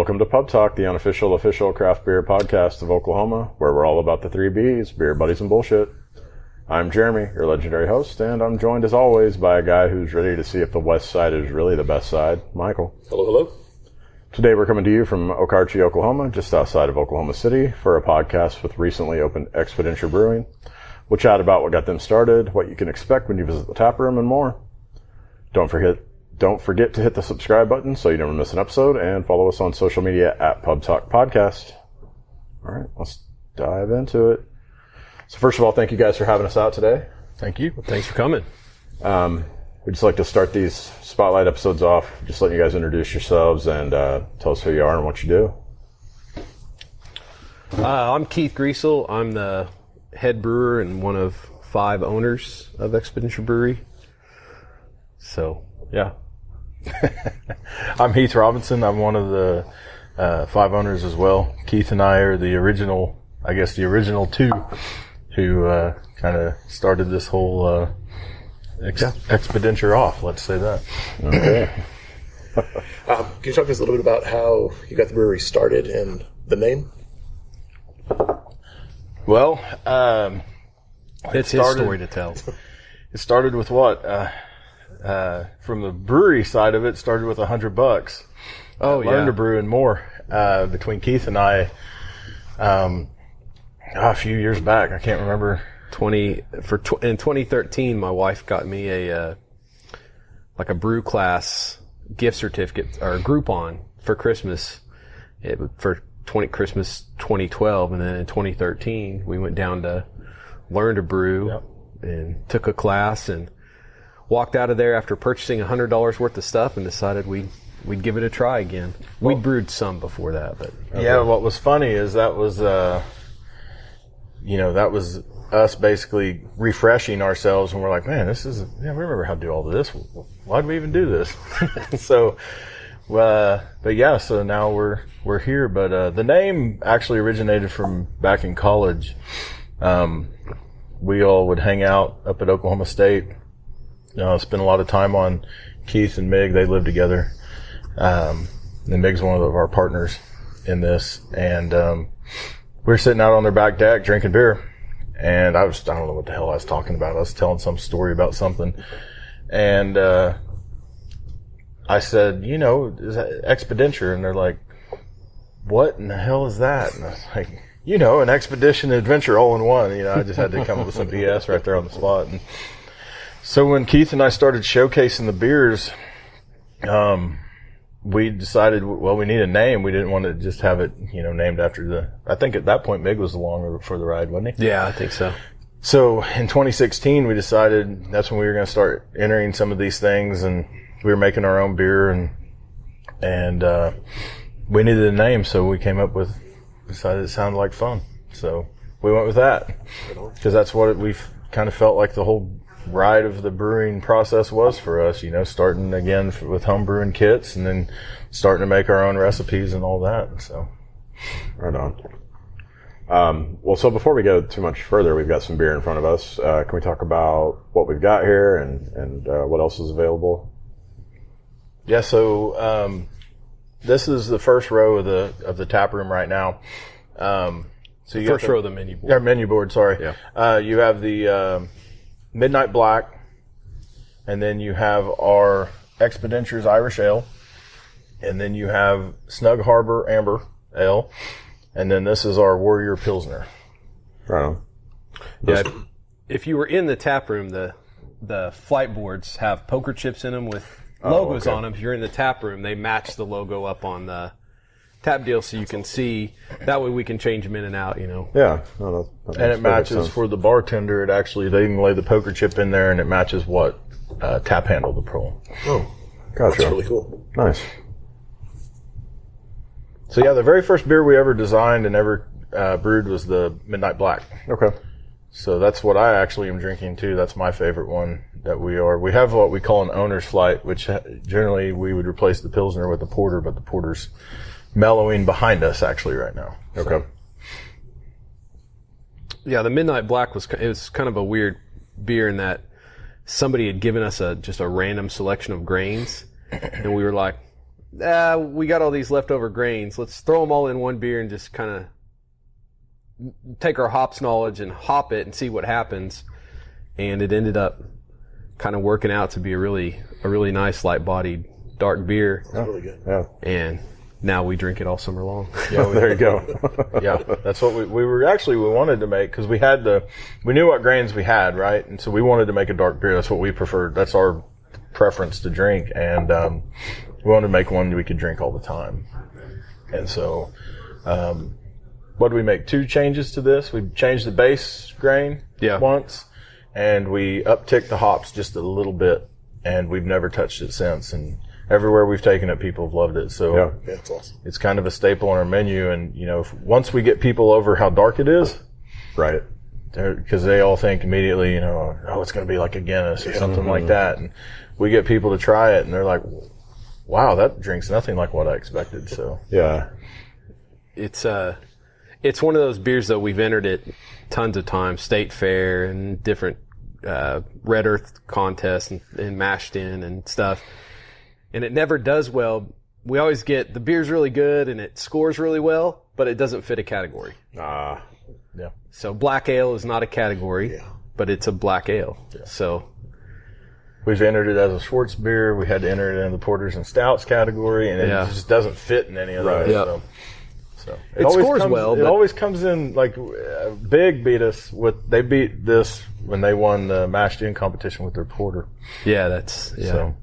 Welcome to Pub Talk, the unofficial official craft beer podcast of Oklahoma, where we're all about the 3 B's, beer, buddies, and bullshit. I'm Jeremy, your legendary host, and I'm joined as always by a guy who's ready to see if the west side is really the best side, Michael. Hello, hello. Today we're coming to you from Okarche, Oklahoma, just outside of Oklahoma City, for a podcast with recently opened Expedinture Brewing. We'll chat about what got them started, what you can expect when you visit the tap room, and more. Don't forget to hit the subscribe button so you never miss an episode, and follow us on social media at Pub Talk Podcast. All right, let's dive into it. So first of all, thank you guys for having us out today. Thank you. Well, thanks for coming. We'd just like to start these spotlight episodes off, just letting you guys introduce yourselves and tell us who you are and what you do. I'm Keith Griesel. I'm the head brewer and one of 5 owners of Expedinture Brewery. So, yeah. I'm Heath Robinson. I'm one of the 5 owners as well. Keith and I are the original 2 who kind of started this whole Expedinture off, let's say that. Okay. Can you talk to us a little bit about how you got the brewery started and the name? Well, it's his story to tell. It started with what? From the brewery side of it, started with $100. Oh, yeah. Learned to brew and more. Between Keith and I, a few years back, I can't remember. In 2013, my wife got me a brew class gift certificate or Groupon for Christmas. Christmas 2012, and then in 2013 we went down to learn to brew and took a class and walked out of there after purchasing $100 worth of stuff and decided we'd give it a try again. We'd brewed some before that, but yeah. What was funny is that was us basically refreshing ourselves, and we're like, man, we remember how to do all of this. Why do we even do this? So now we're here. But the name actually originated from back in college. We all would hang out up at Oklahoma State. Spend a lot of time on Keith and Mig. They live together. And Mig's one of our partners in this. And we were sitting out on their back deck drinking beer. And I don't know what the hell I was talking about. I was telling some story about something. And I said, is that Expedinture? And they're like, what in the hell is that? And I was like, an expedition adventure all in one. I just had to come up with some BS right there on the spot. And so when Keith and I started showcasing the beers, we decided, we need a name. We didn't want to just have it, named after I think at that point Mig was along for the ride, wasn't he? yeah, I think so. So in 2016, we decided that's when we were going to start entering some of these things, and we were making our own beer, and we needed a name, so we decided it sounded like fun. So we went with that, because that's what we've kind of felt like the whole ride of the brewing process was for us, starting again with home brewing kits and then starting to make our own recipes and all that. So Right on. So before we go too much further, we've got some beer in front of us. Can we talk about what we've got here and what else is available? Yeah, so this is the first row of the tap room right now. So you First row of the menu board. Yeah, menu board, sorry. Yeah. You have the Midnight Black, and then you have our Expedinture's Irish Ale, and then you have Snug Harbor Amber Ale, and then this is our Warrior Pilsner. Right on. Yeah, if you were in the tap room, the flight boards have poker chips in them with logos on them. If you're in the tap room, they match the logo up on the tap deal so you can see. That way we can change them in and out, Yeah. No, that And it matches for the bartender. They can lay the poker chip in there, and it matches what tap handle the pro. Oh, Gotcha. that's really cool. Nice. So yeah, the very first beer we ever designed and ever brewed was the Midnight Black. Okay. So that's what I actually am drinking too. That's my favorite one that we have what we call an owner's flight, which generally we would replace the Pilsner with the Porter, but the Porter's mellowing behind us actually right now. Okay. Yeah, the Midnight Black was kind of a weird beer in that somebody had given us just a random selection of grains, and we were like, we got all these leftover grains. Let's throw them all in one beer and just kind of take our hops knowledge and hop it and see what happens. And it ended up kind of working out to be a really nice light-bodied dark beer. That's really good. Yeah. And now we drink it all summer long. Yeah, there you go. Yeah, that's what we wanted to make, because we knew what grains we had, right? And so we wanted to make a dark beer. That's what we preferred. That's our preference to drink. And we wanted to make one we could drink all the time. And so what did we make? 2 changes to this. We changed the base grain once, and we upticked the hops just a little bit, and we've never touched it since. And everywhere we've taken it, people have loved it. So Yeah, it's awesome. it's kind of a staple on our menu. And, once we get people over how dark it is, Right. because they all think immediately, oh, it's going to be like a Guinness or something like that. And we get people to try it, and they're like, wow, that drink's nothing like what I expected. So Yeah. It's one of those beers that we've entered it tons of times, State Fair and different Red Earth contests and mashed in and stuff. And it never does well. We always get the beer's really good and it scores really well, but it doesn't fit a category. yeah. So black ale is not a category, but it's a black ale. Yeah. So We've entered it as a Schwartz beer. We had to enter it in the porters and stouts category, and it just doesn't fit in any of those. Right. Yeah. So it scores well. It always comes in like Big beat us with. They beat this when they won the mashed in competition with their porter. Yeah, that's So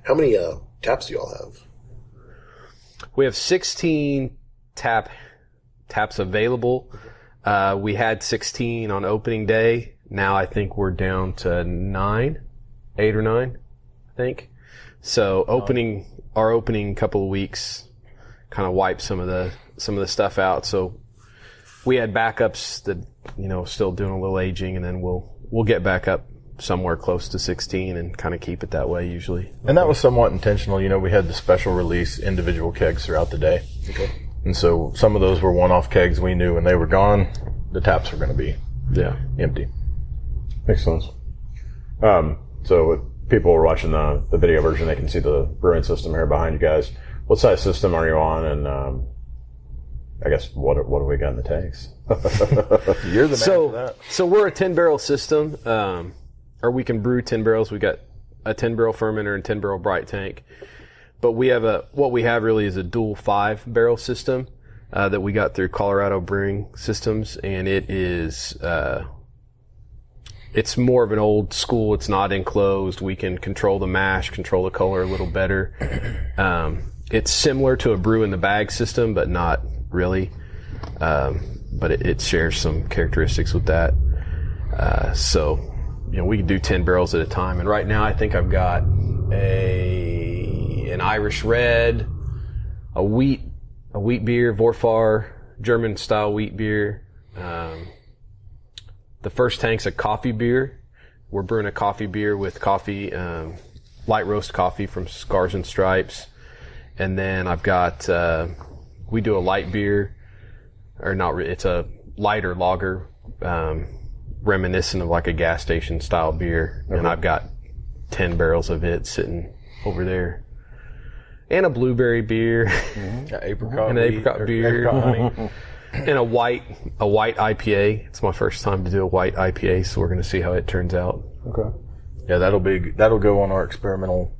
How many taps do y'all have? we have 16 taps available. We had 16 on opening day. Now I think we're down to 8 or 9, I think. So our opening couple of weeks kind of wiped some of the stuff out. So we had backups that, still doing a little aging, and then we'll get back up somewhere close to 16 and kind of keep it that way usually. And that was somewhat intentional. We had the special release individual kegs throughout the day. Okay. And so some of those were one-off kegs. We knew when they were gone, the taps were going to be empty. Makes sense. So if people are watching the video version, they can see the brewing system here behind you guys. What size system are you on? And I guess what have we got in the tanks? You're the man for that. So we're a 10-barrel system, or we can brew 10 barrels. We got a 10-barrel fermenter and 10-barrel bright tank. But what we have really is a dual 5-barrel system that we got through Colorado Brewing Systems, and it is it's more of an old school. It's not enclosed. We can control the mash, control the color a little better. It's similar to a brew in the bag system, but not really. But it shares some characteristics with that. So we can do 10 barrels at a time. And right now I think I've got an Irish Red, a wheat beer, Vorfar, German style wheat beer. The first tank's a coffee beer. We're brewing a coffee beer with coffee, light roast coffee from Scars and Stripes. And then I've got, we do a light beer, or not, it's a lighter lager, reminiscent of like a gas station style beer. Okay. And I've got 10 barrels of it sitting over there. And a blueberry beer. Mm-hmm. Apricot and an apricot beer. Apricot honey. And a white IPA. It's my first time to do a white IPA, so we're going to see how it turns out. Okay. Yeah, that'll go on our experimental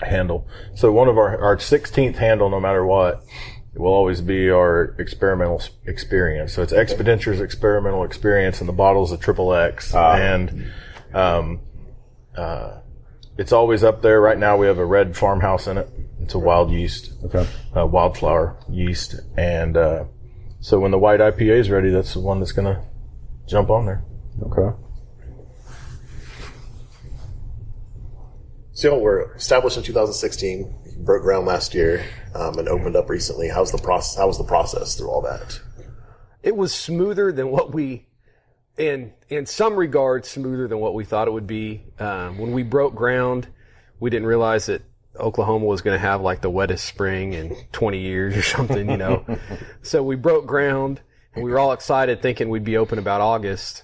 handle. So one of our 16th handle, no matter what, it will always be our experimental experience. So it's Expedinture's experimental experience, and the bottle's a XXX. And it's always up there. Right now we have a red farmhouse in it. It's a wild yeast, wildflower yeast. And so when the white IPA is ready, that's the one that's going to jump on there. Okay. So y'all were established in 2016. You broke ground last year and opened up recently. How was the process through all that? It was smoother than what we, in some regards, smoother than what we thought it would be. When we broke ground, we didn't realize that Oklahoma was going to have like the wettest spring in 20 years or something, So we broke ground, and we were all excited thinking we'd be open about August.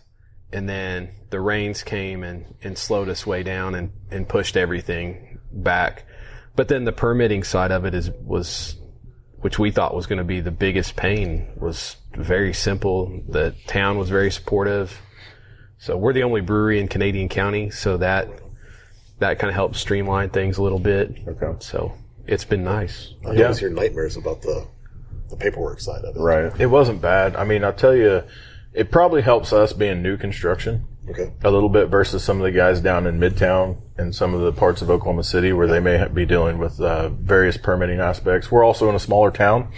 And then the rains came and slowed us way down and pushed everything back. But then the permitting side of it was, which we thought was going to be the biggest pain, was very simple. The town was very supportive. So we're the only brewery in Canadian County, so that kind of helps streamline things a little bit. Okay. So it's been nice. I always hear nightmares about the paperwork side of it. Right. It wasn't bad. I mean, I'll tell you, it probably helps us being new construction Okay. a little bit versus some of the guys down in Midtown and some of the parts of Oklahoma City where they may be dealing with various permitting aspects. We're also in a smaller town,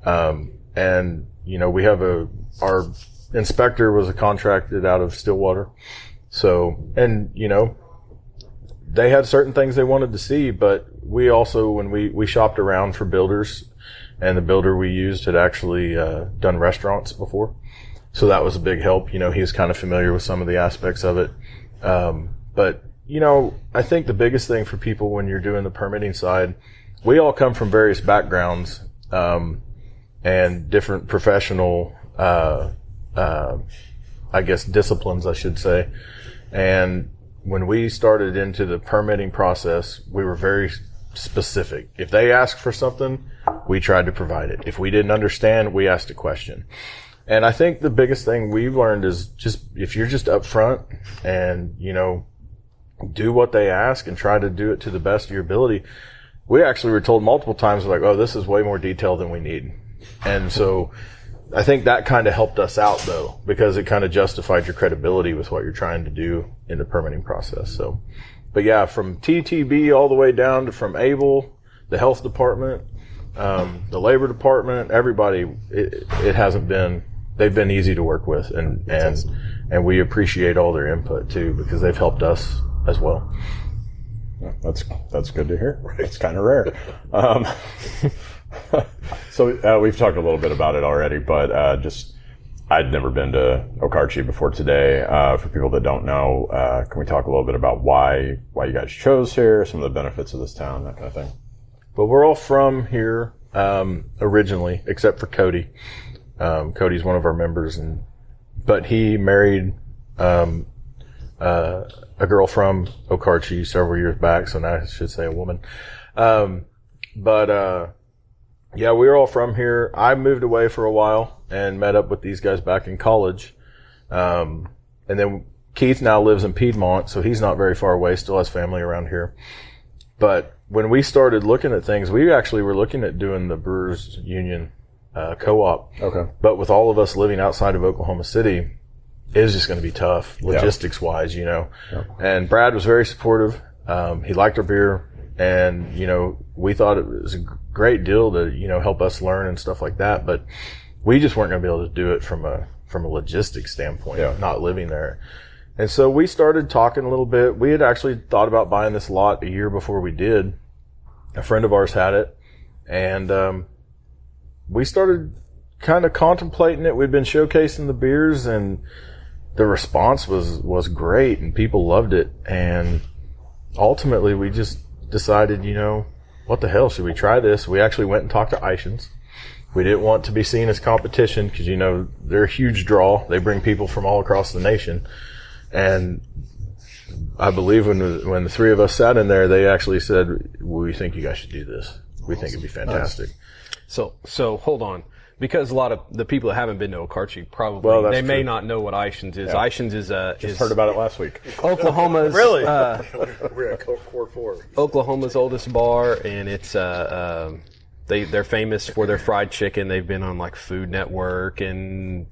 and we have our inspector was contracted out of Stillwater, so they had certain things they wanted to see, but we also, when we shopped around for builders, and the builder we used had actually done restaurants before. So that was a big help. He was kind of familiar with some of the aspects of it. But I think the biggest thing for people when you're doing the permitting side, we all come from various backgrounds, and different professional, disciplines, I should say. And when we started into the permitting process, we were very specific. If they asked for something, we tried to provide it. If we didn't understand, we asked a question. And I think the biggest thing we've learned is just, if you're just upfront and, do what they ask and try to do it to the best of your ability. We actually were told multiple times, like, oh, this is way more detail than we need. And so I think that kind of helped us out, though, because it kind of justified your credibility with what you're trying to do in the permitting process. So, but yeah, from TTB all the way down to from Able, the health department, the labor department, everybody, it hasn't been, they've been easy to work with, and we appreciate all their input too, because they've helped us as well. That's good to hear. It's kind of rare. So we've talked a little bit about it already, but I'd never been to Okarche before today. For people that don't know, can we talk a little bit about why you guys chose here, some of the benefits of this town, that kind of thing? But we're all from here originally, except for Cody. Cody's one of our members, but he married a girl from Okarche several years back, so now I should say a woman. Yeah, we were all from here. I moved away for a while and met up with these guys back in college. And then Keith now lives in Piedmont, so he's not very far away, still has family around here. But when we started looking at things, we actually were looking at doing the Brewers Union co-op. Okay. But with all of us living outside of Oklahoma City, it was just going to be tough, logistics-wise, Yeah. And Brad was very supportive. He liked our beer. And, we thought it was a great deal to, help us learn and stuff like that. But we just weren't going to be able to do it from a logistics standpoint, not living there. And so we started talking a little bit. We had actually thought about buying this lot a year before we did. A friend of ours had it. And we started kind of contemplating it. We'd been showcasing the beers, and the response was great, and people loved it. And ultimately, we just decided, what the hell, should we try this? We actually went and talked to Ishans. We didn't want to be seen as competition because, they're a huge draw. They bring people from all across the nation. And I believe when the three of us sat in there, they actually said, we think you guys should do this. We think it'd be fantastic. So hold on. Because a lot of the people that haven't been to Okarche probably, they may not know what Ishans is. Yeah. Ishans is just heard about it last week. Oklahoma's really. We're at Core 4. Oklahoma's oldest bar, and it's they're famous for their fried chicken. They've been on like Food Network, and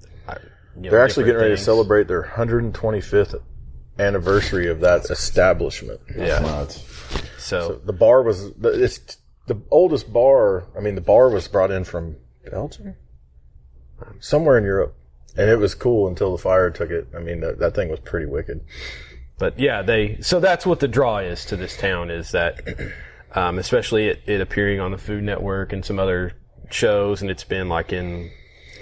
they're actually getting ready to celebrate their 125th anniversary of that establishment. Yeah. So the bar was it's the oldest bar. I mean, the bar was brought in from Belgium? Somewhere in Europe. And it was cool until the fire took it. I mean, that thing was pretty wicked. But yeah, so that's what the draw is to this town, is that, especially it appearing on the Food Network and some other shows, and it's been like in,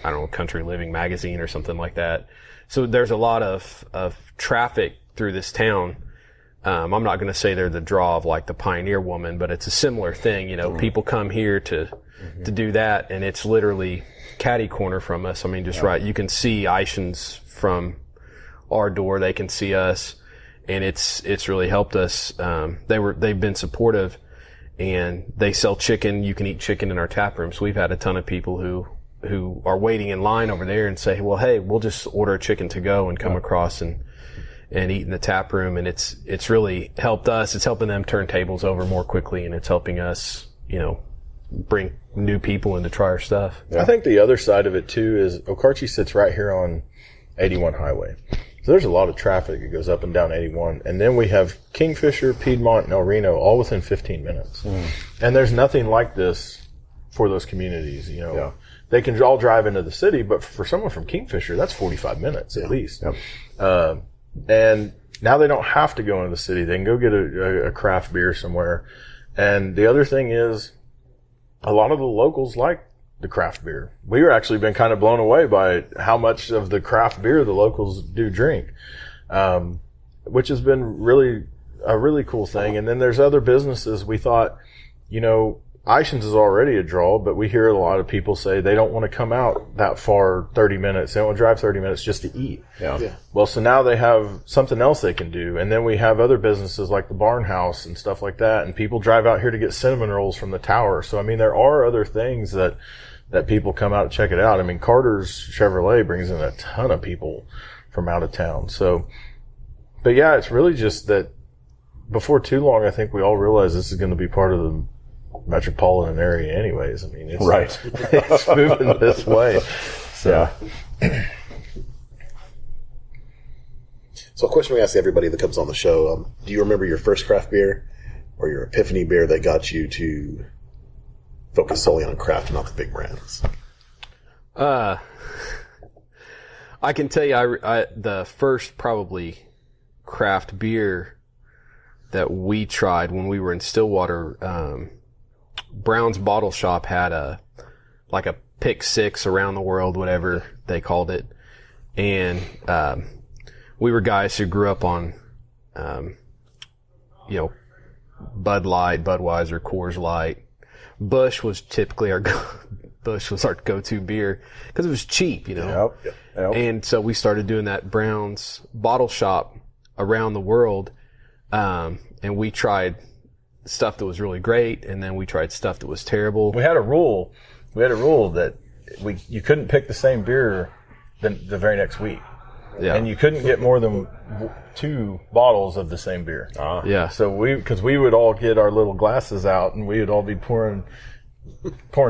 I don't know, Country Living magazine or something like that. So there's a lot of traffic through this town. I'm not going to say they're the draw of like the Pioneer Woman, but it's a similar thing. People come here to do that, and it's literally catty corner from us. I mean, just right. You can see Ishans from our door. They can see us, and it's really helped us. They've been supportive, and they sell chicken. You can eat chicken in our tap room. So we've had a ton of people who are waiting in line over there and say, well, hey, we'll just order a chicken to go and come across and eat in the tap room. And it's really helped us. It's helping them turn tables over more quickly, and it's helping us, bring new people in to try our stuff. I think the other side of it too is Okarche sits right here on 81 highway. So there's a lot of traffic that goes up and down 81. And then we have Kingfisher, Piedmont, and El Reno all within 15 minutes. And there's nothing like this for those communities, They can all drive into the city, but for someone from Kingfisher, that's 45 minutes at least. Yep. And now they don't have to go into the city. They can go get a craft beer somewhere. And the other thing is, a lot of the locals like the craft beer. We were actually been kind of blown away by how much of the craft beer the locals do drink, which has been a really cool thing. And then there's other businesses. We thought, Ishans is already a draw, but we hear a lot of people say they don't want to come out that far 30 minutes. They don't want to drive 30 minutes just to eat. Yeah. Well, so now they have something else they can do. And then we have other businesses like the Barn House and stuff like that. And people drive out here to get cinnamon rolls from the tower. So, there are other things that people come out to check it out. Carter's Chevrolet brings in a ton of people from out of town. So, but yeah, it's really just that before too long, I think we all realize this is going to be part of the metropolitan area anyways. It's right. It's moving this way. So. Yeah. So a question we ask everybody that comes on the show, do you remember your first craft beer or your epiphany beer that got you to focus solely on craft and not the big brands? I can tell you, the first probably craft beer that we tried when we were in Stillwater, Brown's Bottle Shop had a pick six around the world, whatever they called it. And, we were guys who grew up on, Bud Light, Budweiser, Coors Light. Busch was typically our go-to beer because it was cheap, Yep. And so we started doing that Brown's Bottle Shop around the world. And we tried stuff that was really great, and then we tried stuff that was terrible. We had a rule that you couldn't pick the same beer the very next week. Yeah. And you couldn't get more than 2 bottles of the same beer. Yeah. So because we would all get our little glasses out and we would all be pouring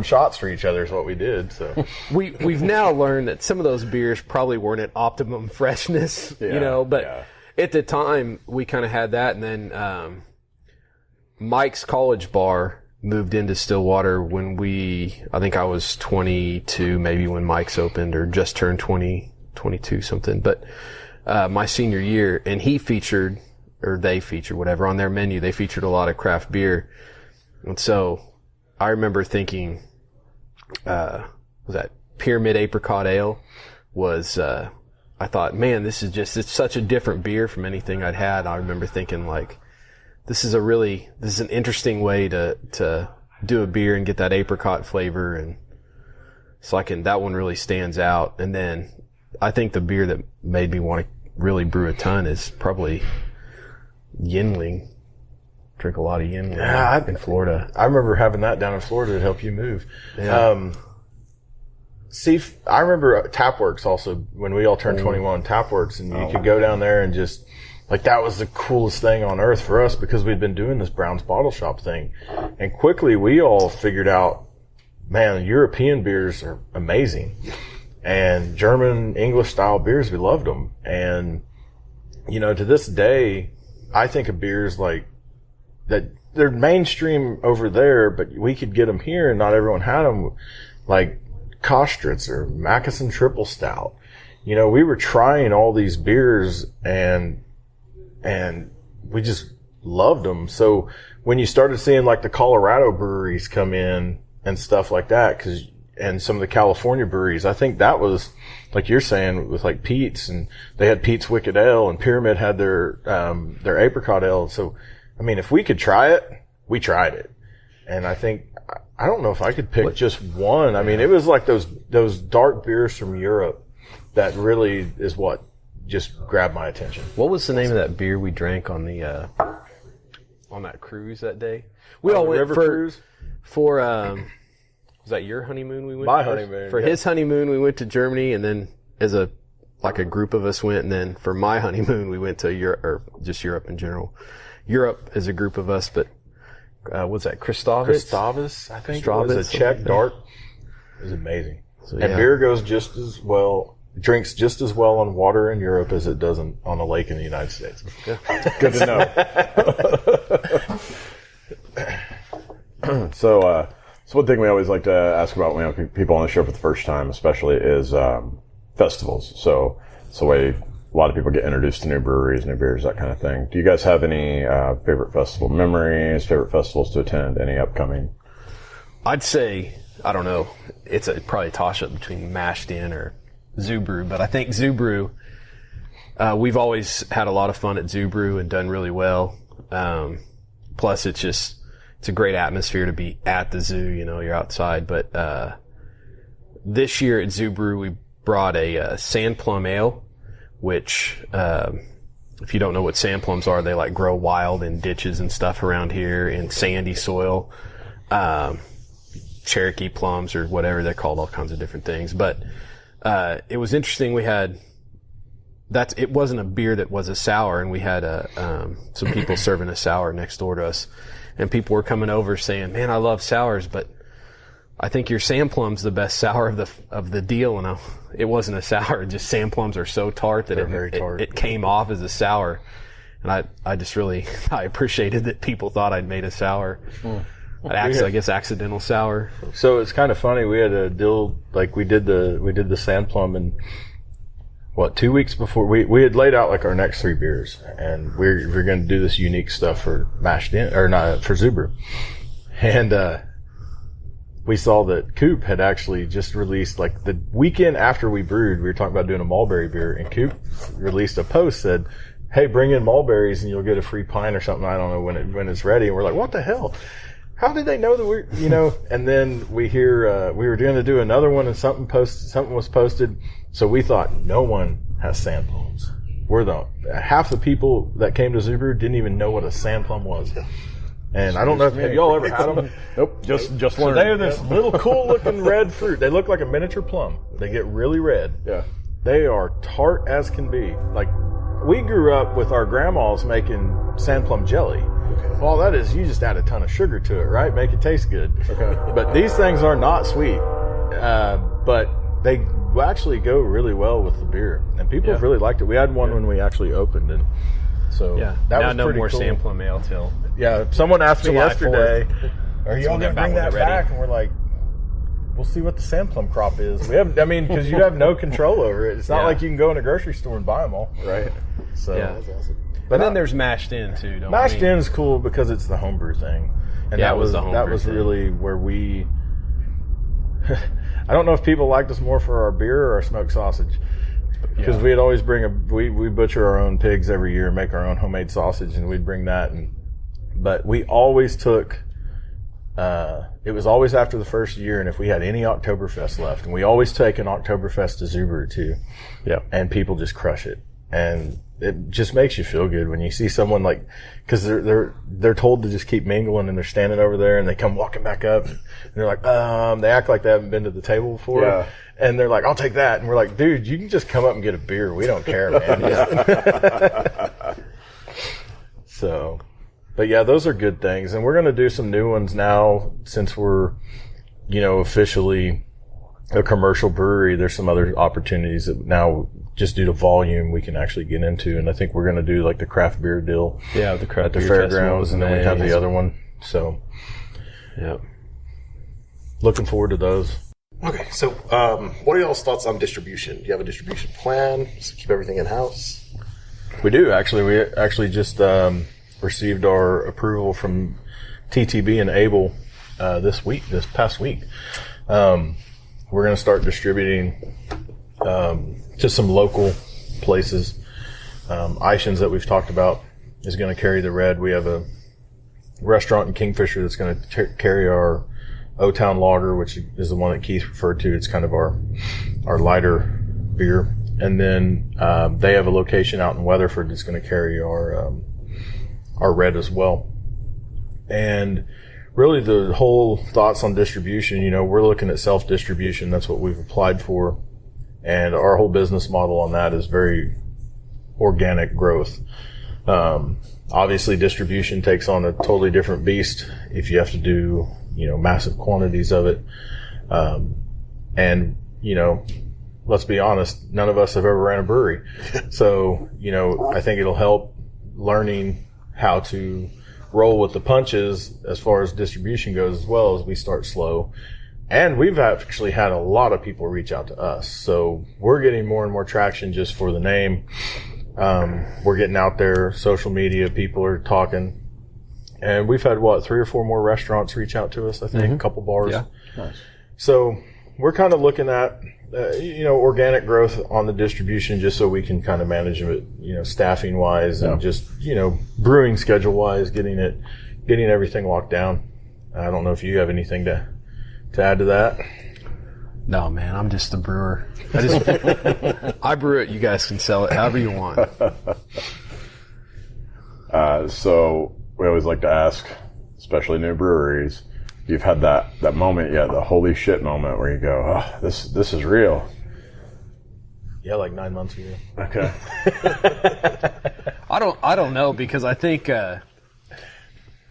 shots for each other is what we did. So we've now learned that some of those beers probably weren't at optimum freshness, but at the time we kind of had that. And then, Mike's College Bar moved into Stillwater when I think I was 22, maybe when Mike's opened, or just turned 20, 22 something. But, my senior year, and they featured whatever on their menu. They featured a lot of craft beer. And so I remember thinking, was that Pyramid Apricot Ale I thought, man, it's such a different beer from anything I'd had. I remember thinking this is an interesting way to do a beer and get that apricot flavor. And so that one really stands out. And then I think the beer that made me want to really brew a ton is probably Yinling. Drink a lot of Yinling in Florida. I remember having that down in Florida to help you move. Yeah. I remember Tapworks also, when we all turned 21, Tapworks, and you could go down there and just, that was the coolest thing on earth for us because we'd been doing this Brown's Bottle Shop thing. And quickly we all figured out, man, European beers are amazing. And German, English style beers, we loved them. And, to this day, I think of beers that they're mainstream over there, but we could get them here and not everyone had them, like Kostritz or Mackeson Triple Stout. We were trying all these beers and we just loved them. So when you started seeing the Colorado breweries come in and stuff like that, and some of the California breweries, I think that was, like you're saying, with Pete's, and they had Pete's Wicked Ale, and Pyramid had their Apricot Ale. So, if we could try it, we tried it. And I think, I don't know if I could pick just one. It was like those dark beers from Europe that really is what just grabbed my attention. What was the name of that beer we drank on the on that cruise that day. We all went river for cruise? for was that your honeymoon we went My for? honeymoon, For yeah. his honeymoon we went to Germany, and then as a group of us went, and then for my honeymoon we went to Europe, or just Europe in general. Europe as a group of us, but what's that, Gustavus, I think it was a Czech dart. It was amazing. So, And yeah. beer goes just as well, drinks just as well on water in Europe as it does on a lake in the United States. Good to know. So one thing we always like to ask about when we have people on the show for the first time, especially, is festivals. So it's the way a lot of people get introduced to new breweries, new beers, that kind of thing. Do you guys have any favorite festival memories, favorite festivals to attend, any upcoming? I'd say, I don't know, it's probably a toss-up between Mashed In or Zoo Brew, but I think Zoo Brew, we've always had a lot of fun at Zoo Brew and done really well. Plus, it's a great atmosphere to be at the zoo, you're outside. But this year at Zoo Brew, we brought a sand plum ale, which, if you don't know what sand plums are, they like grow wild in ditches and stuff around here in sandy soil. Cherokee plums or whatever they're called, all kinds of different things. But it was interesting. It wasn't a beer that was a sour, and we had some people serving a sour next door to us, and people were coming over saying, "Man, I love sours, but I think your sand plum's the best sour of the deal." And it wasn't a sour; just sand plums are so tart that it came off as a sour. And I just really I appreciated that people thought I'd made a sour. I guess accidental sour. So it's kind of funny. We had a deal, like we did the sand plum, and 2 weeks before we had laid out like our next 3 beers, and we're going to do this unique stuff for Mashed In, or not, for Zoo Brew. And we saw that Coop had actually just released, like the weekend after we brewed, we were talking about doing a mulberry beer, and Coop released a post, said, "Hey, bring in mulberries and you'll get a free pint or something. I don't know when it's ready." And we're like, "What the hell? How did they know that we're, And then we hear, we were going to do another one, and something was posted. So we thought, no one has sand plums. Half the people that came to Zoo Brew didn't even know what a sand plum was. And I don't know, have y'all ever had them? Nope, just So learned. they are this little cool looking red fruit. They look like a miniature plum. They get really red. Yeah. They are tart as can be. Like, we grew up with our grandmas making sand plum jelly. Okay. All that is, you just add a ton of sugar to it, right? Make it taste good. Okay. But these things are not sweet. But they actually go really well with the beer. And people have really liked it. We had one when we actually opened, and so Yeah. that now was no pretty more cool. sand plum ale till. Yeah, someone asked me July yesterday, 4th. are you all Someone going to got bring back that when they're ready. back? And we're like, we'll see what the sand plum crop is. Because you have no control over it. It's not Yeah. like you can go in a grocery store and buy them all. Right. So, Yeah. That's awesome. But then there's Mashed In too. Mashed In is cool because it's the homebrew thing. And Yeah, that it was the that homebrew was thing. really where we I don't know if people liked us more for our beer or our smoked sausage. Because we'd always we butcher our own pigs every year and make our own homemade sausage, and we'd bring that. But we always took, it was always after the first year, and if we had any Oktoberfest left, and we always take an Oktoberfest to Zoo Brew too. Yeah. And people just crush it. And it just makes you feel good when you see someone like, because they're told to just keep mingling, and they're standing over there, and they come walking back up, and they're like, they act like they haven't been to the table before. Yeah. And they're like, "I'll take that." And we're like, "Dude, you can just come up and get a beer. We don't care, man." So, but yeah, those are good things. And we're going to do some new ones now since we're, officially a commercial brewery. There's some other opportunities that now, just due to volume, we can actually get into. And I think we're going to do like the craft beer deal Yeah, the craft at the beer fairgrounds, and then we have May. the other one. So, Yeah. looking forward to those. Okay, so what are y'all's thoughts on distribution? Do you have a distribution plan? Just keep everything in house? We do, actually. We actually just received our approval from TTB and Able this past week. We're going to start distributing to some local places. Ishins that we've talked about is going to carry the red. We have a restaurant in Kingfisher that's going to carry our O-Town Lager, which is the one that Keith referred to. It's kind of our lighter beer. And then they have a location out in Weatherford that's going to carry our red as well. And really the whole thoughts on distribution, we're looking at self-distribution. That's what we've applied for. And our whole business model on that is very organic growth. Obviously distribution takes on a totally different beast if you have to do, massive quantities of it. And, let's be honest, none of us have ever ran a brewery. So, I think it'll help learning how to roll with the punches as far as distribution goes, as well as we start slow. And we've actually had a lot of people reach out to us. So we're getting more and more traction just for the name. We're getting out there, social media, people are talking. And we've had, 3 or 4 more restaurants reach out to us, I think, a couple bars. Yeah. Nice. So we're kind of looking at, organic growth on the distribution just so we can kind of manage it, staffing wise and just, brewing schedule wise, getting everything locked down. I don't know if you have anything to add to that. No, man, I'm just the brewer. I brew it. You guys can sell it however you want. So we always like to ask, especially new breweries, if you've had that moment yet, the holy shit moment where you go, oh, this is real. Yeah, like 9 months ago. Okay. I don't know, because I think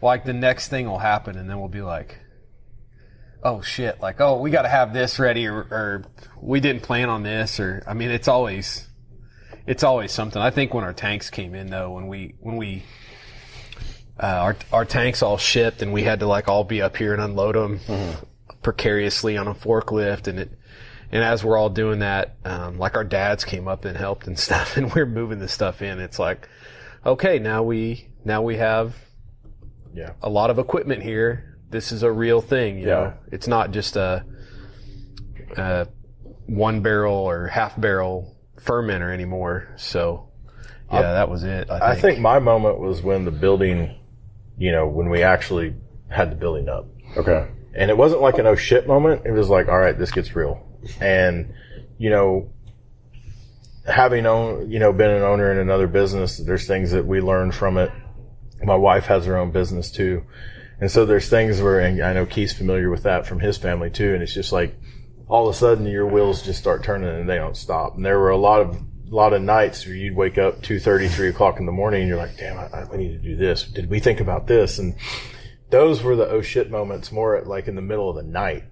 like the next thing will happen and then we'll be like, oh shit, like, oh, we got to have this ready, or we didn't plan on this, or I mean, it's always something. I think when our tanks came in though, when we our tanks all shipped and we had to like all be up here and unload them precariously on a forklift, and as we're all doing that, like our dads came up and helped and stuff, and we're moving the stuff in. It's like, okay, now we have a lot of equipment here. This is a real thing, you know. It's not just a 1 barrel or half barrel fermenter anymore. So, that was it. I think my moment was when the building, when we actually had the building up. Okay. And it wasn't like an oh shit moment. It was like, all right, this gets real. And, having been an owner in another business, there's things that we learned from it. My wife has her own business too. And so there's things where, and I know Keith's familiar with that from his family too, and it's just like all of a sudden your wheels just start turning and they don't stop. And there were a lot of nights where you'd wake up 2:30, 3 o'clock in the morning and you're like, damn, we need to do this. Did we think about this? And those were the oh shit moments, more at like in the middle of the night.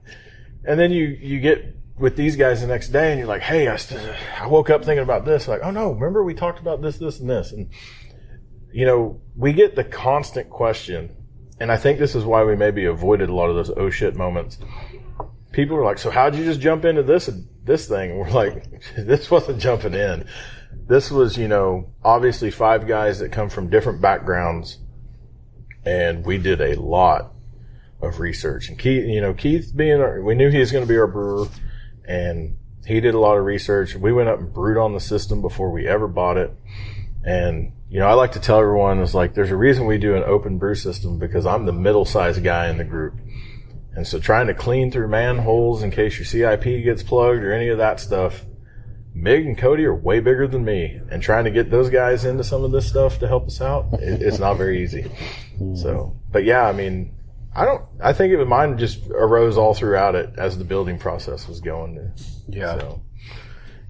And then you get with these guys the next day and you're like, hey, I woke up thinking about this. Like, oh no, remember we talked about this, this, and this. And, we get the constant question. And I think this is why we maybe avoided a lot of those oh shit moments. People are like, so how'd you just jump into this thing? And we're like, this wasn't jumping in. This was, obviously 5 guys that come from different backgrounds. And we did a lot of research. And Keith we knew he was going to be our brewer. And he did a lot of research. We went up and brewed on the system before we ever bought it. And I like to tell everyone, it's like, there's a reason we do an open brew system, because I'm the middle-sized guy in the group. And so trying to clean through manholes in case your CIP gets plugged or any of that stuff, Mig and Cody are way bigger than me. And trying to get those guys into some of this stuff to help us out, it's not very easy. So, but yeah, I mean, I think mine just arose all throughout it as the building process was going. Yeah. So.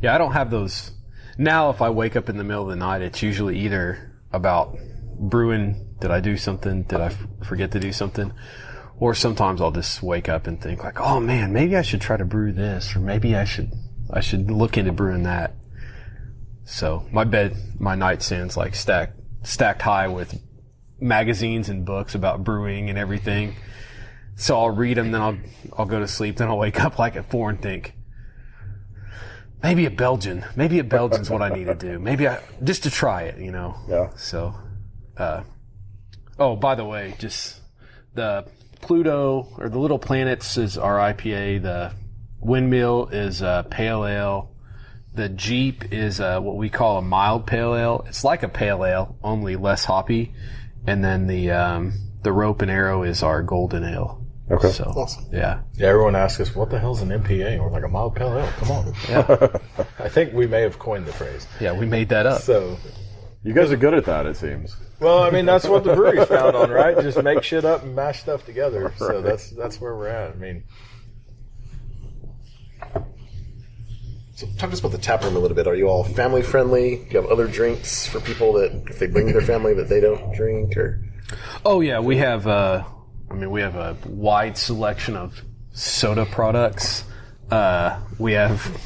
Yeah, I don't have those. Now, if I wake up in the middle of the night, it's usually either about brewing, did I do something, did I forget to do something, or sometimes I'll just wake up and think like, oh man, maybe I should try to brew this, or maybe I should look into brewing that. So my nightstand's like stacked high with magazines and books about brewing and everything. So I'll read them, then I'll go to sleep, then I'll wake up like at 4 and think, maybe a Belgian's what I need to do. Just to try it, Yeah. So, by the way, just the Pluto or the Little Planets is our IPA. The Windmill is Pale Ale. The Jeep is what we call a mild Pale Ale. It's like a Pale Ale, only less hoppy. And then the Rope and Arrow is our Golden Ale. Okay. So, awesome. Yeah. Yeah, everyone asks us, what the hell's an MPA? And we're like, a mild pale ale. Come on. Yeah. I think we may have coined the phrase. Yeah, we made that up. So, You guys are good at that, it seems. Well, I mean, that's what the brewery's found on, right? Just make shit up and mash stuff together. So that's where we're at. I mean, So talk to us about the tap room a little bit. Are you all family friendly? Do you have other drinks for people that if they bring their family that they don't drink? Or Oh yeah, we have. We have a wide selection of soda products. We have,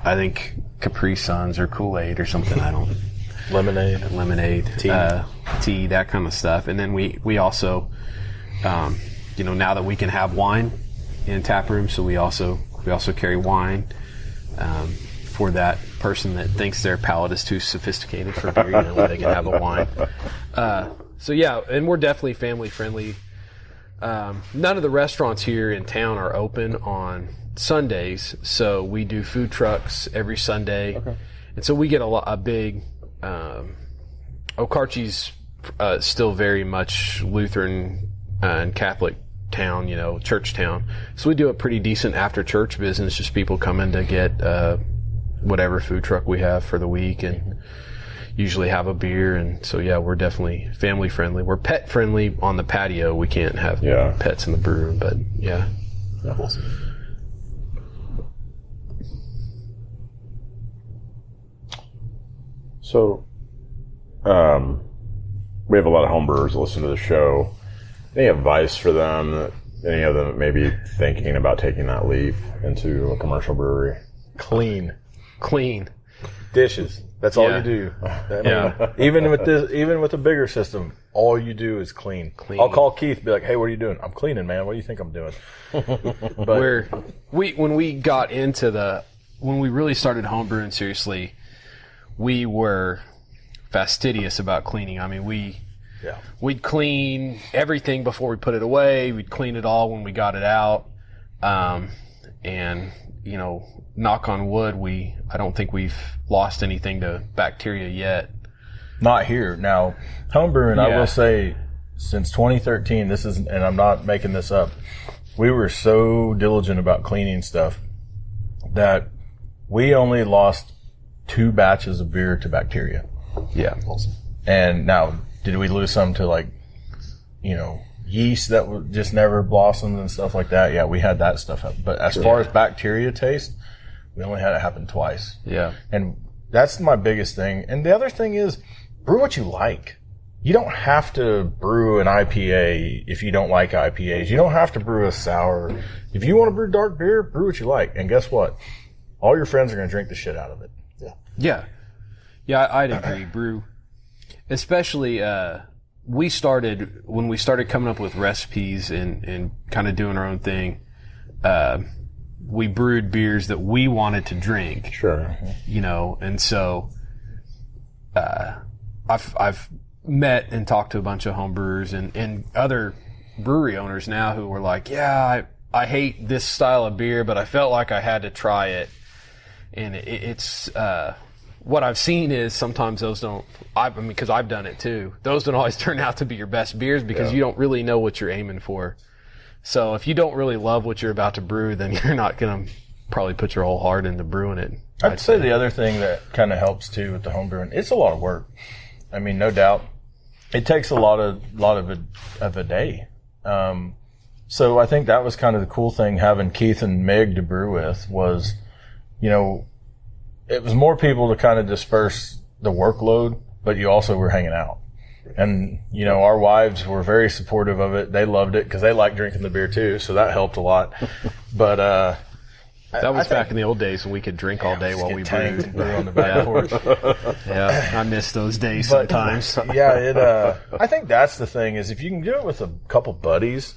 I think, Capri Suns or Kool-Aid or something. I don't. Lemonade, tea, that kind of stuff. And then we also, now that we can have wine in tap room, so we also carry wine for that person that thinks their palate is too sophisticated for beer. They can have a wine. So yeah, and we're definitely family friendly. None of the restaurants here in town are open on Sundays, so we do food trucks every Sunday. Okay. And so we get a big. Okarche's still very much Lutheran and Catholic town, church town. So we do a pretty decent after church business, just people coming to get whatever food truck we have for the week and usually have a beer. And so, yeah, we're definitely family friendly. We're pet friendly on the patio. We can't have pets in the brew room, but yeah. Awesome. So, we have a lot of homebrewers that listen to the show. Any advice for them? Any of them that may be thinking about taking that leap into a commercial brewery? clean Dishes. That's all you do. Even with the bigger system, all you do is clean. I'll call Keith and be like, hey, what are you doing? I'm cleaning, man. What do you think I'm doing? But when we really started homebrewing seriously, we were fastidious about cleaning. I mean, we'd clean everything before we put it away. We'd clean it all when we got it out. And knock on wood, I don't think we've lost anything to bacteria yet. Not here. Now, homebrewing, I will say, since 2013, and I'm not making this up, we were so diligent about cleaning stuff that we only lost 2 batches of beer to bacteria. Yeah. Awesome. And now, did we lose some to yeast that just never blossomed and stuff like that? Yeah, we had that stuff up. But as far as bacteria taste, we only had it happen twice. Yeah. And that's my biggest thing. And the other thing is, brew what you like. You don't have to brew an IPA if you don't like IPAs. You don't have to brew a sour. If you want to brew dark beer, brew what you like. And guess what? All your friends are going to drink the shit out of it. Yeah. Yeah, I'd agree. Brew. Especially, when we started coming up with recipes and kind of doing our own thing, we brewed beers that we wanted to drink. Sure. And so, I've met and talked to a bunch of home brewers and other brewery owners now who were like, yeah, I hate this style of beer, but I felt like I had to try it. And it's, what I've seen is sometimes those don't, because I've done it too, those don't always turn out to be your best beers because you don't really know what you're aiming for. So if you don't really love what you're about to brew, then you're not going to probably put your whole heart into brewing it. I'd say the other thing that kind of helps too with the home brewing, it's a lot of work. I mean, no doubt. It takes a lot of a day. So I think that was kind of the cool thing having Keith and Meg to brew with was, it was more people to kind of disperse the workload, but you also were hanging out. And, our wives were very supportive of it. They loved it because they like drinking the beer too. So that helped a lot. But, that was back in the old days when we could drink all day while we brewed. And brew on the back porch. Yeah, I miss those days sometimes. I think that's the thing is if you can do it with a couple buddies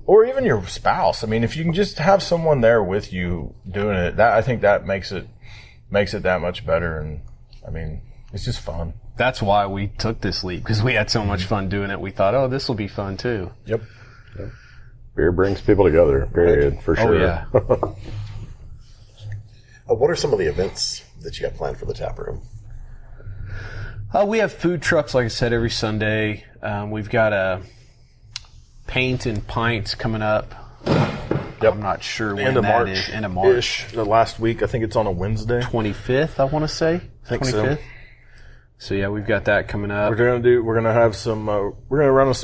or even your spouse. I mean, if you can just have someone there with you doing it, I think that makes it that much better. And I mean, it's just fun. That's why we took this leap because we had so much fun doing it. We thought, oh, this will be fun too. Yep. Beer brings people together, period, for sure. Oh, yeah. What are some of the events that you got planned for the tap room? We have food trucks, like I said, every Sunday. We've got a Paint and Pints coming up. Yep. I'm not sure when End of that March. is. End of March. The last week, I think it's on a Wednesday. 25th, I want to say. I think 25th. So yeah, we've got that coming up. We're gonna have some. We're gonna run a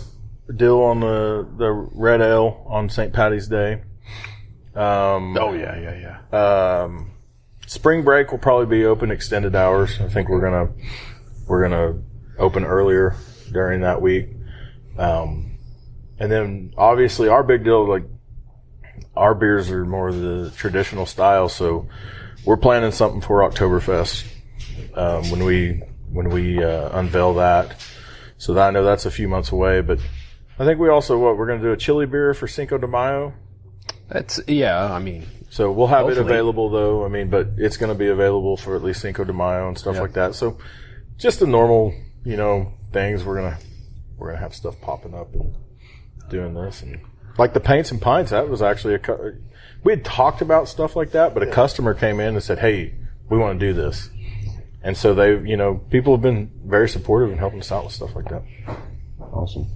deal on the red ale on St. Patty's Day. Spring break will probably be open extended hours. I think we're gonna open earlier during that week. And then obviously our big deal, like our beers are more the traditional style, so we're planning something for Oktoberfest when we unveil that. So I know that's a few months away, but I think we also we're going to do a chili beer for Cinco de Mayo. So we'll have hopefully. it available though. But it's going to be available for at least Cinco de Mayo and stuff like that. So just the normal, things. We're gonna have stuff popping up and doing this, and like the Paints and Pints. That was actually we had talked about stuff like that, but a customer came in and said, "Hey, we want to do this," and so they, people have been very supportive and helping us out with stuff like that. Awesome.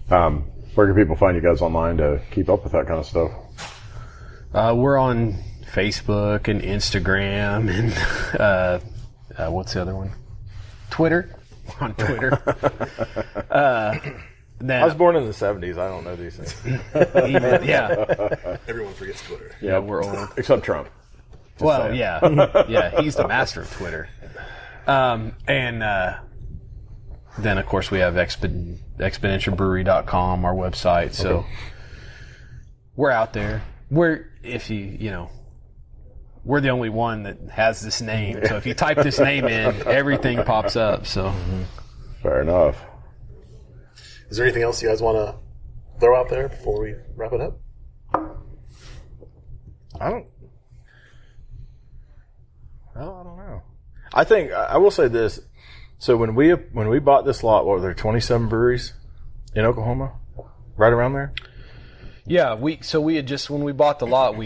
Where can people find you guys online to keep up with that kind of stuff? We're on Facebook and Instagram and what's the other one? Twitter. We're on Twitter. I was born in the 70s. I don't know these things. Everyone forgets Twitter. Yeah, we're old. Except Trump. Yeah, he's the master of Twitter. And then, of course, we have expeditionturebrewery.com, our website. So we're out there. We're the only one that has this name. So if you type this name in, everything pops up. So Fair enough. Is there anything else you guys want to throw out there before we wrap it up? I don't know. I think I will say this. So when we bought this lot, what were there 27 breweries in Oklahoma, right around there? yeah, we had just, when we bought the lot, it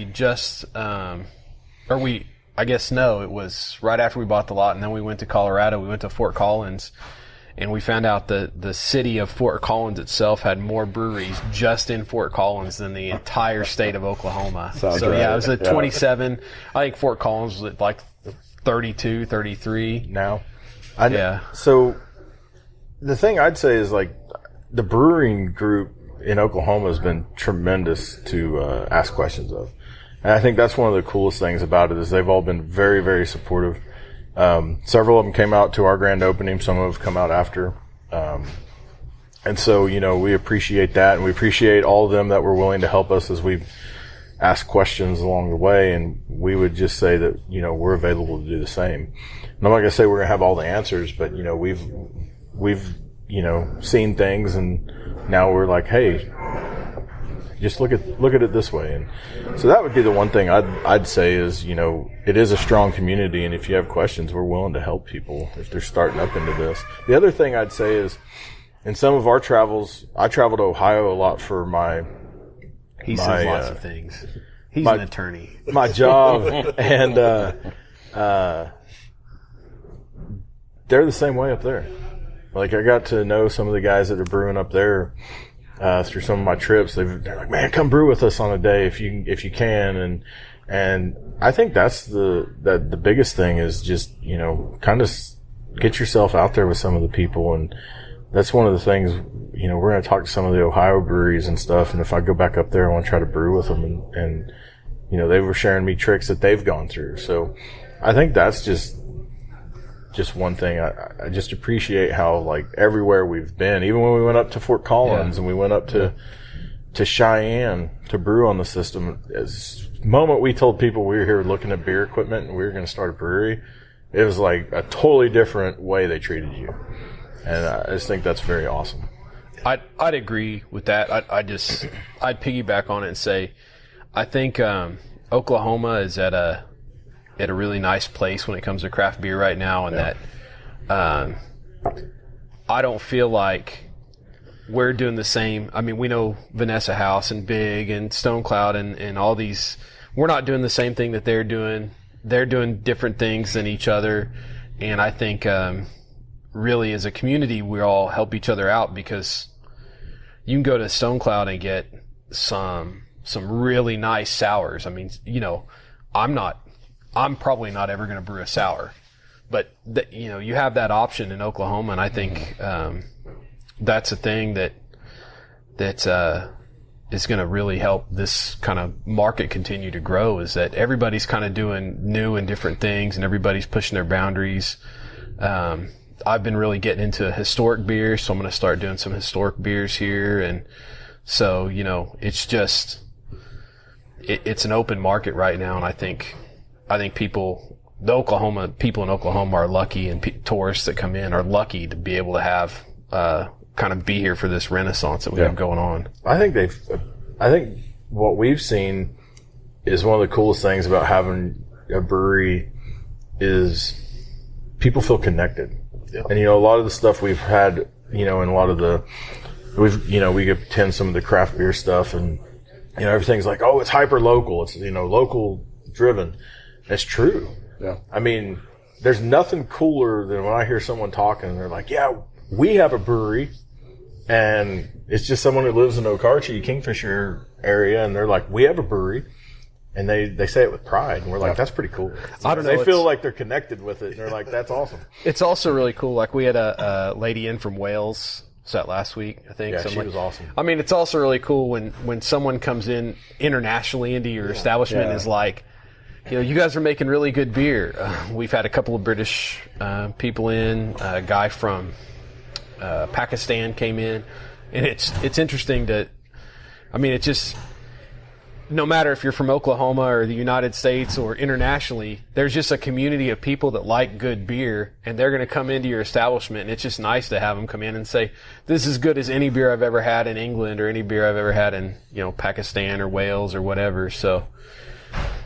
was right after we bought the lot, and then we went to Colorado. We went to Fort Collins. And we found out that the city of Fort Collins itself had more breweries just in Fort Collins than the entire state of Oklahoma. Sounds It right. was at 27. I think Fort Collins was at like 32, 33. Now. So the thing I'd say is like the brewing group in Oklahoma has been tremendous to ask questions of. And I think that's one of the coolest things about it is they've all been very, very supportive. Several of them came out to our grand opening. Some have come out after. And so, we appreciate that, and we appreciate all of them that were willing to help us as we ask questions along the way. And we would just say that, we're available to do the same. And I'm not going to say we're going to have all the answers, but, we've seen things, and now we're like, hey, just look at it this way. And so that would be the one thing I'd say is, it is a strong community, and if you have questions, we're willing to help people if they're starting up into this. The other thing I'd say is, in some of our travels, I travel to Ohio a lot for He says lots of things. He's an attorney. my job, and they're the same way up there. Like, I got to know some of the guys that are brewing up there through some of my trips. They're like, man, come brew with us on a day if you can. And I think that's the biggest thing is just, kind of get yourself out there with some of the people. And that's one of the things, we're going to talk to some of the Ohio breweries and stuff. And if I go back up there, I want to try to brew with them. And they were sharing me tricks that they've gone through. So I think that's just one thing. I just appreciate how, like, everywhere we've been, even when we went up to Fort Collins and we went up to Cheyenne to brew on the system, as the moment we told people we were here looking at beer equipment and we were going to start a brewery, it was like a totally different way they treated you. And I just think that's very awesome. I'd agree with that. I'd piggyback on it and say, I think Oklahoma is at a really nice place when it comes to craft beer right now, and that I don't feel like we're doing the same. I mean, we know Vanessa House and Big and Stone Cloud and all these. We're not doing the same thing that they're doing. They're doing different things than each other, and I think really as a community we all help each other out, because you can go to Stone Cloud and get some really nice sours. I mean, I'm probably not ever going to brew a sour, but you have that option in Oklahoma, and I think that's a thing that is going to really help this kind of market continue to grow. Is that everybody's kind of doing new and different things, and everybody's pushing their boundaries. I've been really getting into historic beers, so I'm going to start doing some historic beers here, and so it's just it's an open market right now, and I think people in Oklahoma are lucky, and tourists that come in are lucky to be able to have kind of be here for this renaissance that we have going on. I think what we've seen is one of the coolest things about having a brewery is people feel connected. Yeah. And a lot of the stuff we've had, and a lot of we attend some of the craft beer stuff, and everything's like, oh, it's hyper local, it's local driven. That's true. Yeah. I mean, there's nothing cooler than when I hear someone talking and they're like, yeah, we have a brewery, and it's just someone who lives in Okarche, Kingfisher area, and they're like, we have a brewery. And they say it with pride, and we're like, that's pretty cool. I don't know. They feel like they're connected with it, and they're like, that's awesome. It's also really cool. Like, we had a lady in from Wales. Was that last week, I think? Yeah, she was awesome. I mean, it's also really cool when someone comes in internationally into your establishment and is like, you guys are making really good beer. We've had a couple of British people in. A guy from Pakistan came in. And it's interesting it just... No matter if you're from Oklahoma or the United States or internationally, there's just a community of people that like good beer, and they're going to come into your establishment, and it's just nice to have them come in and say, this is as good as any beer I've ever had in England or any beer I've ever had in, Pakistan or Wales or whatever. So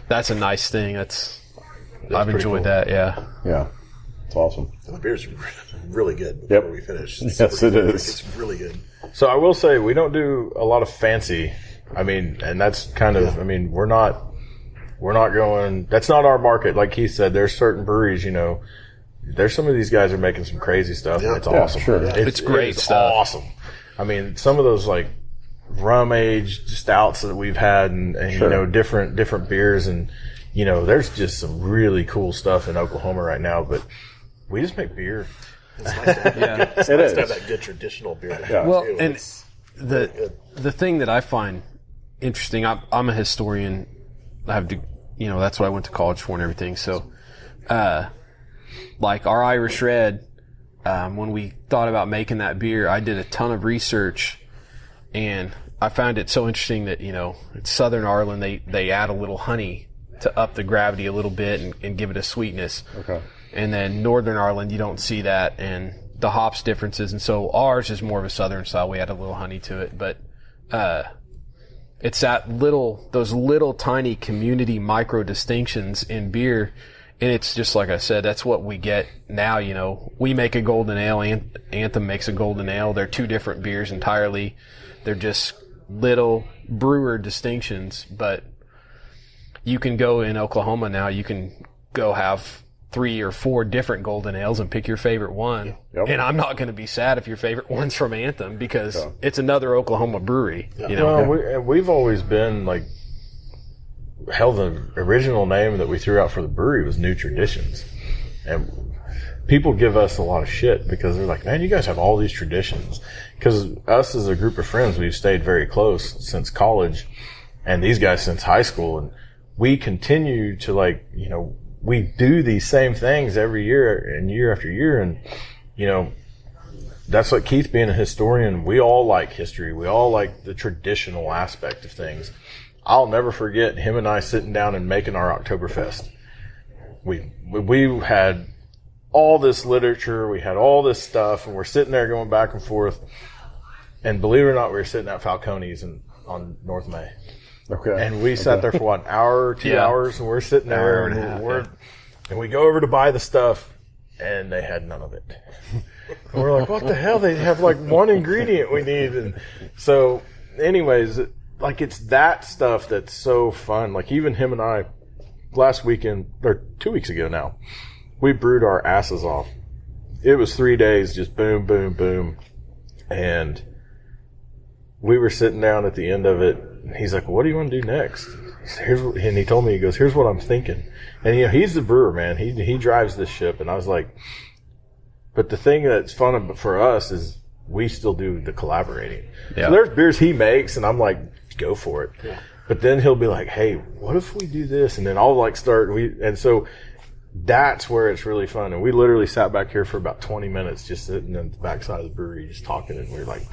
that's a nice thing. I've enjoyed that. Yeah. Yeah. It's awesome. The beer's really good before we finish. Yes, it is. It's really good. So I will say, we don't do a lot of fancy. And that's kind of, we're not going, that's not our market. Like he said, there's certain breweries, there's some of these guys are making some crazy stuff, and it's awesome. Sure. It's great stuff. Awesome. Some of those like rum aged stouts that we've had and different beers, and, there's just some really cool stuff in Oklahoma right now, but we just make beer. It's nice to have, it's nice to have that good traditional beer. Yeah. Well, and the thing that I find interesting, I'm a historian. I have to, that's what I went to college for and everything. So, like our Irish Red, when we thought about making that beer, I did a ton of research, and I found it so interesting that, it's Southern Ireland, they add a little honey to up the gravity a little bit and give it a sweetness. Okay. And then Northern Ireland, you don't see that, and the hops differences. And so ours is more of a Southern style. We add a little honey to it, but, it's those little tiny community micro distinctions in beer. And it's just like I said, that's what we get now. We make a golden ale, Anthem makes a golden ale. They're two different beers entirely. They're just little brewer distinctions, but you can go in Oklahoma now, you can go have 3 or 4 different golden ales and pick your favorite one. Yep. And I'm not going to be sad if your favorite one's from Anthem, because it's another Oklahoma brewery. We've always been like, the original name that we threw out for the brewery was New Traditions. And people give us a lot of shit because they're like, man, you guys have all these traditions. Because us as a group of friends, we've stayed very close since college, and these guys since high school. And we continue to we do these same things every year and year after year. And, that's what Keith being a historian, we all like history. We all like the traditional aspect of things. I'll never forget him and I sitting down and making our Oktoberfest. We had all this literature, we had all this stuff, and we're sitting there going back and forth. And believe it or not, we were sitting at Falcone's on North May. Okay. And we sat there for an hour, 2 hours, and we're sitting there, and we go over to buy the stuff, and they had none of it. And we're like, what the hell? They have like one ingredient we need. And so, anyways, it's that stuff that's so fun. Like, even him and I, last weekend, or 2 weeks ago now, we brewed our asses off. It was 3 days, just boom, boom, boom. And we were sitting down at the end of it. He's like, well, what do you want to do next? And he told me, he goes, here's what I'm thinking. And, he's the brewer, man. He drives this ship. And I was like, but the thing that's fun for us is we still do the collaborating. Yeah. So there's beers he makes, and I'm like, go for it. Yeah. But then he'll be like, hey, what if we do this? And then I'll like and so that's where it's really fun. And we literally sat back here for about 20 minutes just sitting on the backside of the brewery just talking. And we were like,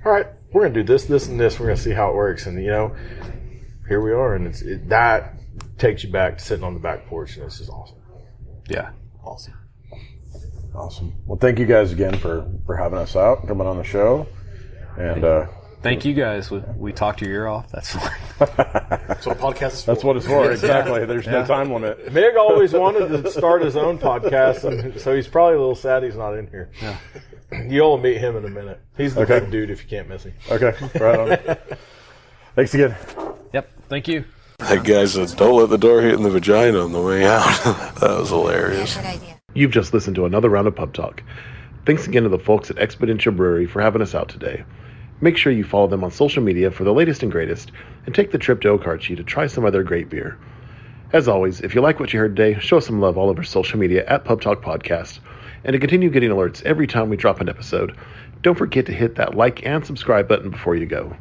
all right, we're going to do this, this, and this. We're going to see how it works. And, here we are. And that takes you back to sitting on the back porch. And it's just awesome. Yeah. Awesome. Awesome. Well, thank you guys again for having us out, coming on the show. And thank you guys. We talked your ear off. That's fine. That's what a podcast is for. that's what it's for. Exactly. There's no time limit. Mig always wanted to start his own podcast, and so he's probably a little sad he's not in here. Yeah. You'll meet him in a minute. He's the big dude if you can't miss him. Okay. Right on. Thanks again. Yep. Thank you. That guy said, don't let the door hit in the vagina on the way out. That was hilarious. Good idea. You've just listened to another round of Pub Talk. Thanks again to the folks at Expedinture Brewery for having us out today. Make sure you follow them on social media for the latest and greatest, and take the trip to Okarche to try some of their great beer. As always, if you like what you heard today, show us some love all over social media at Pub Talk Podcast. And to continue getting alerts every time we drop an episode, don't forget to hit that like and subscribe button before you go.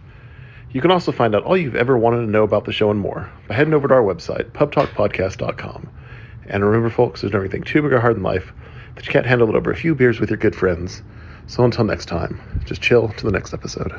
You can also find out all you've ever wanted to know about the show and more by heading over to our website, pubtalkpodcast.com. And remember, folks, there's everything too big or hard in life that you can't handle it over a few beers with your good friends. So until next time, just chill to the next episode.